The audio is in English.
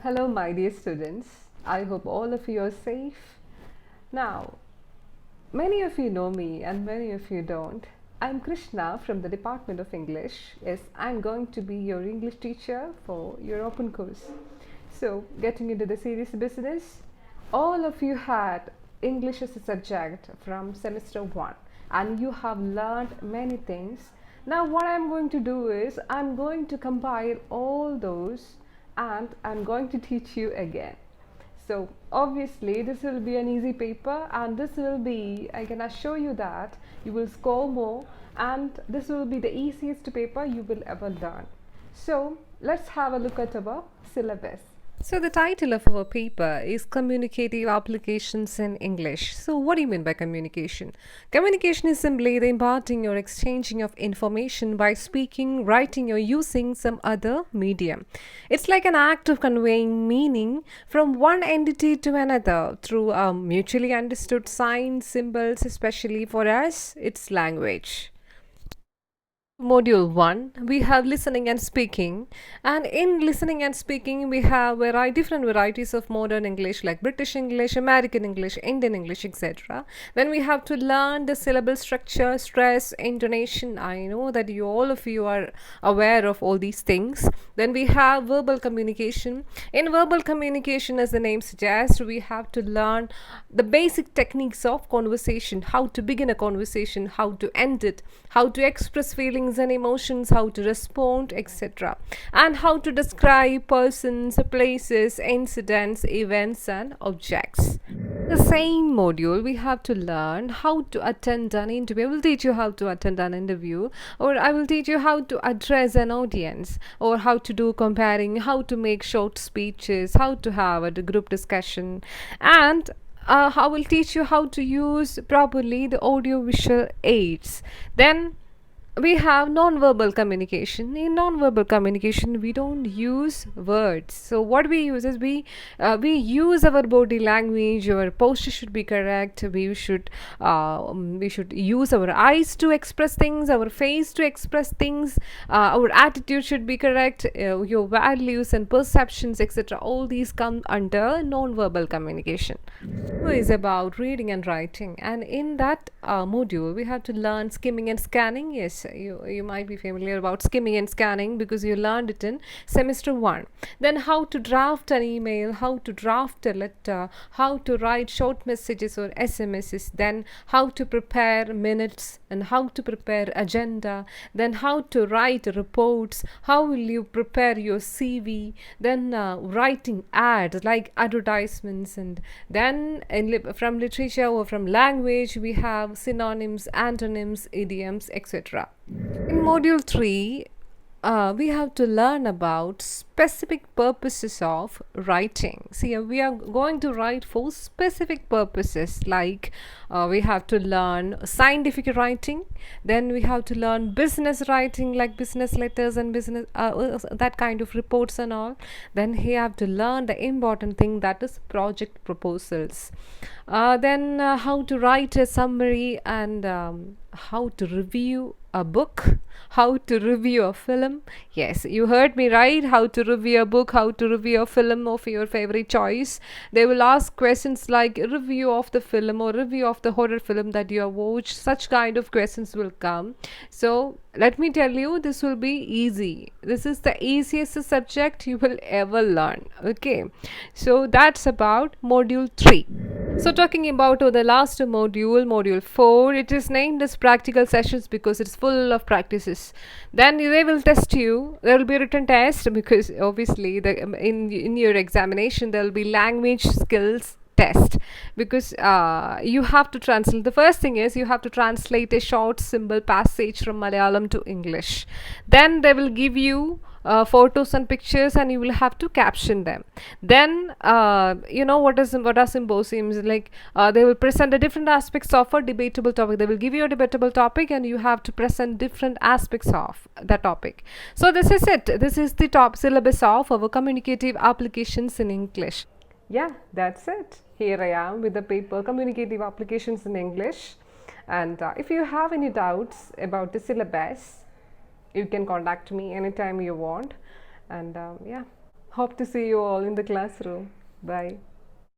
Hello, my dear students. I hope all of you are safe. Now, many of you know me and many of you don't. I'm Krishna from the Department of English. Yes, I'm going to be your English teacher for your open course. So, getting into the serious business, all of you had English as a subject from semester 1 and you have learned many things. Now, what I'm going to do is I'm going to compile all those and I'm going to teach you again. So obviously this will be an easy paper and this will be, I can assure you that you will score more and this will be the easiest paper you will ever learn. So let's have a look at our syllabus. So the title of our paper is Communicative Applications in English. So what do you mean by communication? Communication is simply the imparting or exchanging of information by speaking, writing or using some other medium. It's like an act of conveying meaning from one entity to another through a mutually understood signs, symbols, especially for us, it's language. Module 1 we have listening and speaking, and in listening and speaking we have different varieties of modern English like British English, American English, Indian English, etc. Then we have to learn the syllable structure, stress, intonation. I know that you all of you are aware of all these things. Then we have verbal communication. In verbal communication, as the name suggests, we have to learn the basic techniques of conversation, how to begin a conversation, how to end it, how to express feelings and emotions, how to respond, etc., and how to describe persons, places, incidents, events, and objects. The same module, we have to learn how to attend an interview. I will teach you how to attend an interview, or I will teach you how to address an audience, or how to do comparing, how to make short speeches, how to have a group discussion, and I will teach you how to use properly the audio-visual aids. Then we have non-verbal communication. In non-verbal communication we don't use words, so what we use is we use our body language. Our posture should be correct. We should use our eyes to express things, our face to express things, our attitude should be correct, your values and perceptions, etc. All these come under non-verbal communication. Is about reading and writing, and in that module we have to learn skimming and scanning. Yes, you might be familiar about skimming and scanning because you learned it in semester 1. Then how to draft an email, how to draft a letter, how to write short messages or SMSs, then how to prepare minutes and how to prepare agenda, then how to write reports, how will you prepare your CV, then writing ads like advertisements, and then from literature or from language we have synonyms, antonyms, idioms, etc. In module 3 we have to learn about specific purposes of writing. See, we are going to write for specific purposes, like we have to learn scientific writing, then we have to learn business writing like business letters and business that kind of reports and all. Then we have to learn the important thing, that is project proposals. Then how to write a summary, and how to review a book, how to review a film. Yes, you heard me right. How to review a book, how to review a film of your favorite choice. They will ask questions like review of the film or review of the horror film that you have watched. Such kind of questions will come. So let me tell you, this will be easy. This is the easiest subject you will ever learn. Okay, so that's about module 3. So talking about the last module, module 4, it is named as practical sessions because it's full of practices. Then they will test you. There will be a written test because obviously in your examination there will be language skills test, because you have to translate. The first thing is you have to translate a short symbol passage from Malayalam to English. Then they will give you photos and pictures and you will have to caption them. Then what are symposiums like? They will present the different aspects of a debatable topic. They will give you a debatable topic and you have to present different aspects of the topic. So this is it. This is the top syllabus of our communicative applications in English. Yeah, that's it. Here I am with the paper Communicative Applications in English. And if you have any doubts about the syllabus, you can contact me anytime you want. And yeah, Hope to see you all in the classroom. Bye.